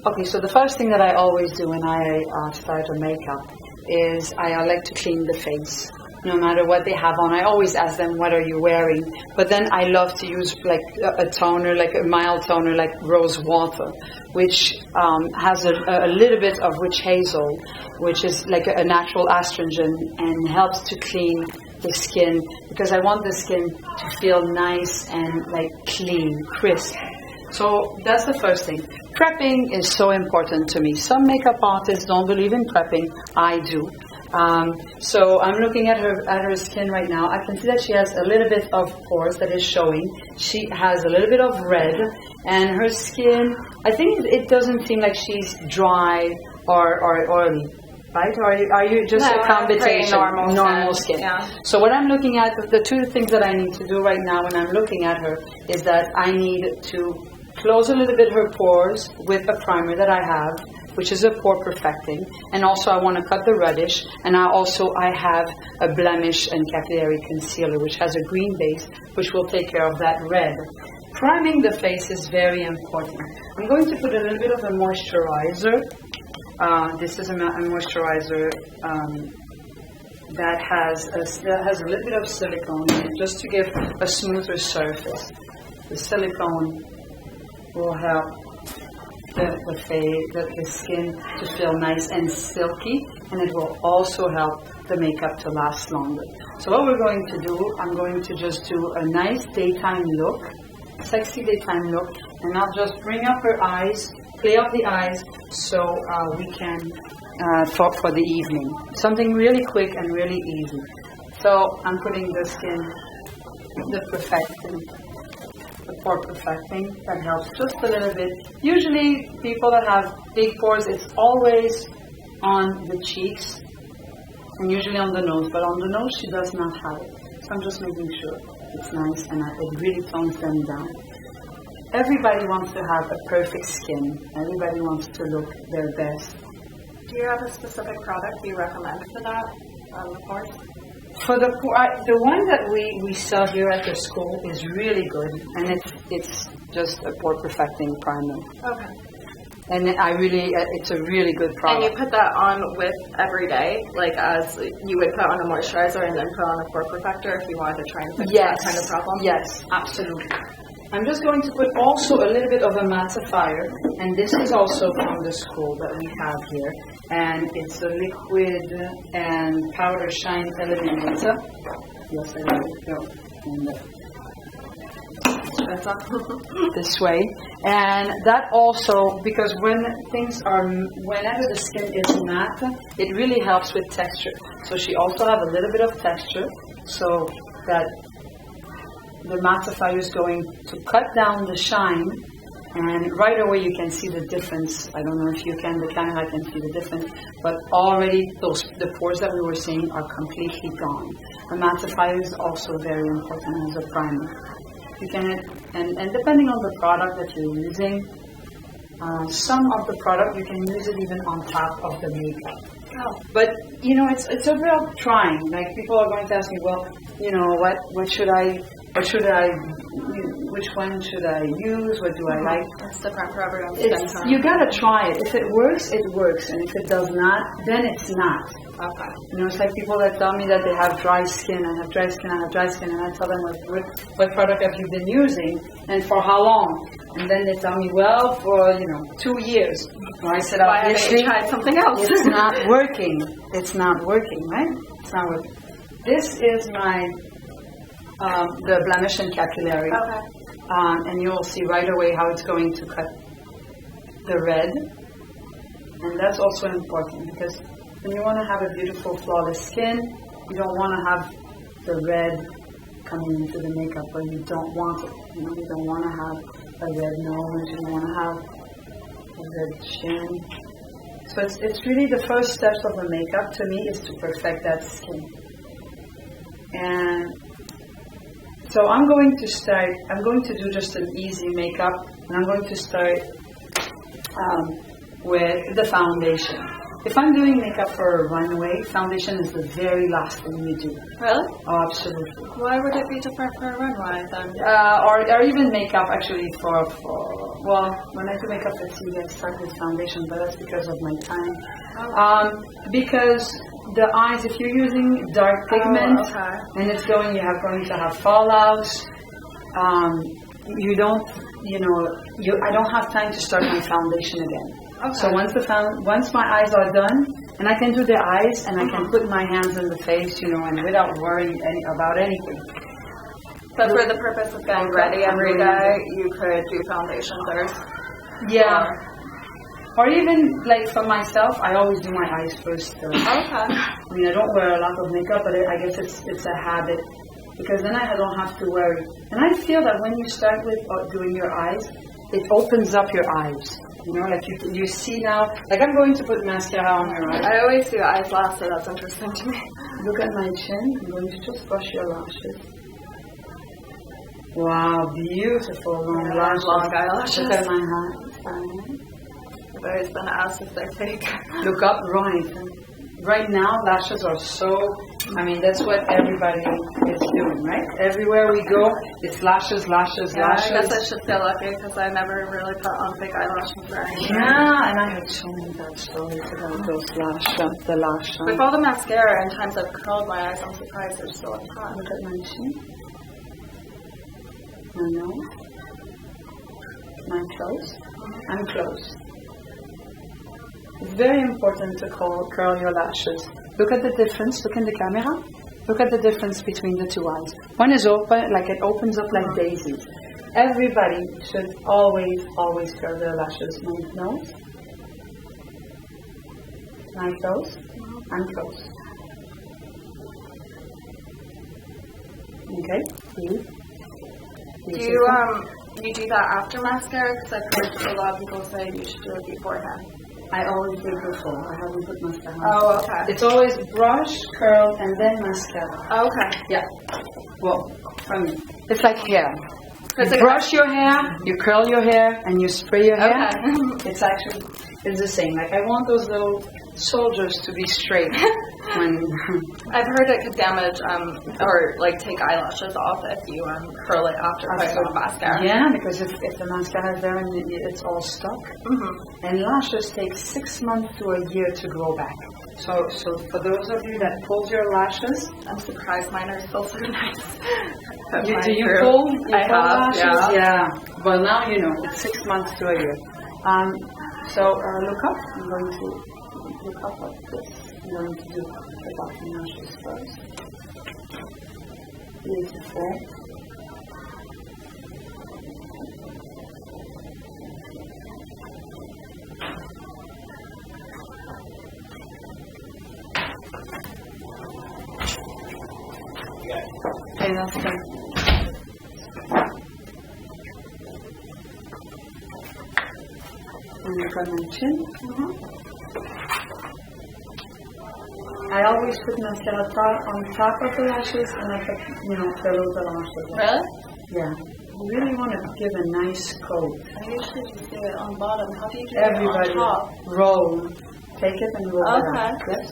Okay, so the first thing that I always do when I start a makeup is I like to clean the face. No matter what they have on, I always ask them, what are you wearing? But then I love to use like a toner, like a mild toner, like rose water, which has a little bit of witch hazel, which is like a natural astringent and helps to clean the skin, because I want the skin to feel nice and like clean, crisp. So that's the first thing. Prepping is so important to me. Some makeup artists don't believe in prepping. I do. So I'm looking at her skin right now. I can see that she has a little bit of pores that is showing. She has a little bit of red, and her skin, I think it doesn't seem like she's dry or oily. Right? Or are you just a combination? Normal skin. Yeah. So what I'm looking at, the two things that I need to do right now when I'm looking at her is that I need to close a little bit her pores with a primer that I have, which is a pore perfecting, and also I want to cut the reddish, and I have a blemish and capillary concealer, which has a green base, which will take care of that red. Priming the face is very important. I'm going to put a little bit of a moisturizer. This is a moisturizer that has a little bit of silicone in it, just to give a smoother surface. The silicone will help the skin to feel nice and silky, and it will also help the makeup to last longer. So what we're going to do, I'm going to just do a nice daytime look, sexy daytime look, and I'll just bring up her eyes, play up the eyes, so we can talk for the evening. Something really quick and really easy. So I'm putting the skin, the pore perfecting, that helps just a little bit. Usually people that have big pores, it's always on the cheeks and usually on the nose, but on the nose she does not have it. So I'm just making sure it's nice and it really tones them down. Everybody wants to have a perfect skin. Everybody wants to look their best. Do you have a specific product you recommend for that, the pores? For the one that we sell here at the school is really good, and it's just a pore perfecting primer. Okay. And it's a really good product. And you put that on with every day, like as you would put on a moisturizer and then put on a pore perfector if you wanted to try and fix that kind of problem? Yes, absolutely. I'm just going to put also a little bit of a mattifier, and this is also from the school that we have here, and it's a liquid and powder shine eliminator. Yes, I will go this way, and that also, because whenever the skin is matte, it really helps with texture. So she also have a little bit of texture, so that the mattifier is going to cut down the shine, and right away you can see the difference. I don't know if you can, the camera can see the difference, but already the pores that we were seeing are completely gone. The mattifier is also very important as a primer. You can, and depending on the product that you're using, some of the product you can use it even on top of the makeup. Oh. But it's about trying. Like, people are going to ask me, well, what should I, which one should I use? What do I like? It's different for everyone. You gotta try it. If it works, it works, and if it does not, then it's not. Okay. It's like people that tell me that they have dry skin. I have dry skin, and I tell them, what product have you been using, and for how long? And then they tell me, well, for 2 years. Well, I said, obviously, tried something else. It's not working. It's not working, right? It's not working. This is my the blemish and capillary, okay. And you'll see right away how it's going to cut the red, and that's also important, because when you want to have a beautiful, flawless skin, you don't want to have the red coming into the makeup, or you don't want it. You don't want to have a red nose, you don't want to have a red chin. So it's really the first steps of the makeup to me is to perfect that skin. And so I'm going to do just an easy makeup, and I'm going to start with the foundation. If I'm doing makeup for a runway, foundation is the very last thing you do. Really? Oh, absolutely. Why would it be different for a runway then? Or even makeup actually for well, when I do makeup at TV, I start with foundation, but that's because of my time. Because the eyes, if you're using dark pigment and it's going to have fallouts, you don't, I don't have time to start my foundation again. Okay. So once my eyes are done, and I can do the eyes, and I can put my hands in the face, and without worrying about anything. But for the purpose of getting ready every day, you could do foundation first. Yeah. Or even, like, for myself, I always do my eyes first. Okay. I mean, I don't wear a lot of makeup, but I guess it's a habit. Because then I don't have to worry. And I feel that when you start with doing your eyes, it opens up your eyes. Like you see now, like I'm going to put mascara on your eyes. I always do eyes last, so that's interesting to me. Look at my chin. I'm going to just brush your lashes. Wow, beautiful long lashes. Long eyelashes. Look at my hand. I've always been asked if they're fake. Look up, right now, lashes are so, that's what everybody is doing, right? Everywhere we go, it's lashes. I guess I should feel lucky because I never really put on fake eyelashes or anything. Yeah, and I had so many bad stories about the lash. With all the mascara and times I've curled my eyes, I'm surprised they're still up top. Look at my chin. My nose. My close. I'm close. It's very important to curl your lashes. Look at the difference. Look in the camera. Look at the difference between the two eyes. One is open, like it opens up like daisies. Everybody should always curl their lashes. My nose. My close. I'm close. Okay. Do you do that after mascara? Because I've heard a lot of people say you should do it beforehand. I always do it before. I haven't put mascara on. Oh, okay. It's always brush, curl, and then mascara. Oh, okay. Yeah. Well, for me, it's like hair. You brush your hair, you curl your hair, and you spray your hair. Okay. It's the same. Like I want those little soldiers to be straight. I've heard it could damage or like take eyelashes off if you curl it after putting on mascara. Yeah, because if the mascara is there and it's all stuck. Mm-hmm. And lashes take 6 months to a year to grow back. So for those of you that pull your lashes, I'm surprised mine are still so nice. Do you pull lashes? Yeah. Well, now you know it's 6 months to a year. So look up. I'm going to look up like this. I'm going to do the bottom lashes first. Beautiful. Okay, that's good. And look at my chin. I always put mascara on top of the lashes and I put, below the lashes. Really? Yeah. You really want to give a nice coat. I usually just do it on bottom. How do you do Everybody it on top? Roll. Take it and roll it Okay. out. Yes.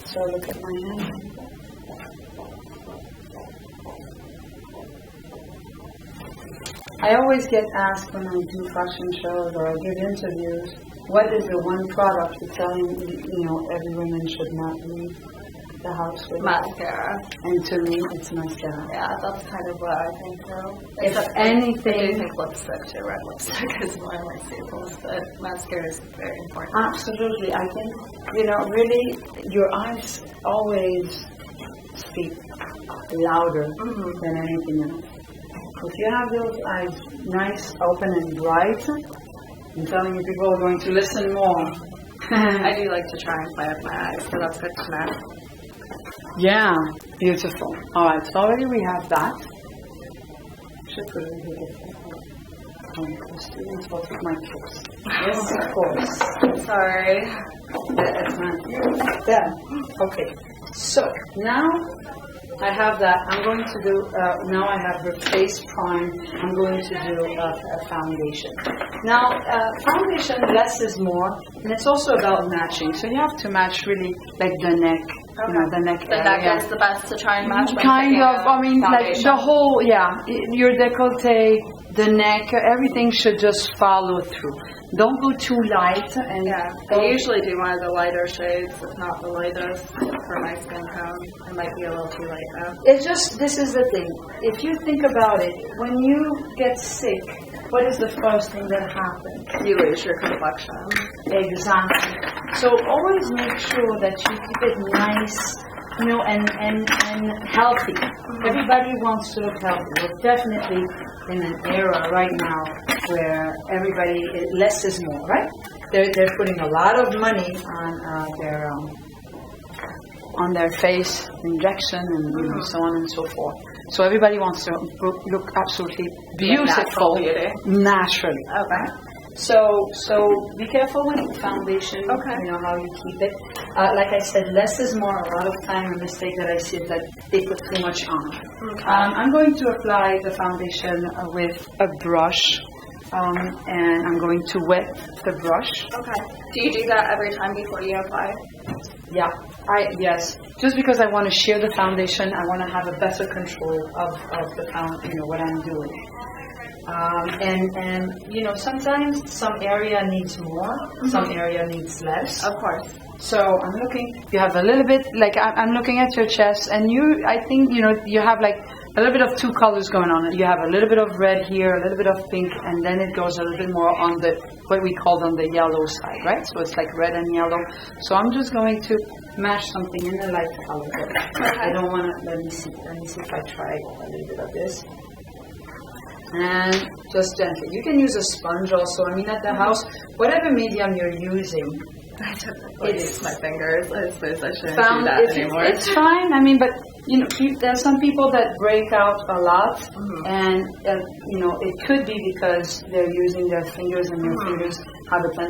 So look at my hand. I always get asked when I do fashion shows or I give interviews, what is the one product you're telling, every woman should not leave the house with? Mascara. And to me, it's mascara. Yeah, that's kind of what I think too. If anything, I do think lipstick too. Red lipstick is one of my staples, but mascara is very important. Absolutely. I think, really, your eyes always speak louder than anything else. If you have those eyes nice, open, and bright, I'm telling you, people are going to listen more. I do like to try and play with my eyes, so that's good to know. Yeah, beautiful. All right, so already we have that. Should put it here. The students will take my tips. Yes, of course. Sorry. It's not there. Okay. So now I have that. I'm going to do, now I have her face prime. I'm going to do a foundation. Now, foundation, less is more, and it's also about matching. So you have to match really like the neck. Okay. You know, the neck The area. neck is the best to try and match. when Kind picking of, a I mean, like foundation. the whole, your décolleté, the neck, everything should just follow through. Don't go too light. And Yeah, I usually do one of the lighter shades, if not the lightest, for my skin tone. It might be a little too light though. It's just, this is the thing. If you think about it, when you get sick, what is the first thing that happens? You lose your complexion. Exactly. So always make sure that you keep it nice, you know, and healthy. Everybody wants to look healthy. We're definitely in an era right now where everybody, less is more, right? They're putting a lot of money on their face injection and you know, so on and so forth. So everybody wants to look absolutely beautiful, naturally. Okay. So be careful with foundation. Okay. You know how you keep it. Like I said, less is more. A lot of time, a mistake that I see is that they put too much on. Okay. I'm going to apply the foundation with a brush, and I'm going to wet the brush. Okay. Do you do that every time before you apply? Yeah, yes. Just because I want to sheer the foundation, I want to have a better control of the you know what I'm doing. And you know sometimes some area needs more, some area needs less. Of course. So I'm looking. You have a little bit like I'm looking at your chest, and I think you know you have like a little bit of two colors going on. You have a little bit of red here, a little bit of pink, and then it goes a little bit more on the what we call on the yellow side, right? So it's like red and yellow. So I'm just going to match something in the light color. I don't want to. Let me see if I try a little bit of this. And just gently. You can use a sponge also. I mean, at the house, whatever medium you're using. I typically use my fingers. I suppose I shouldn't do Found that anymore. It's fine. I mean, but you know, there's some people that break out a lot, and you know, it could be because they're using their fingers, and their fingers have a tendency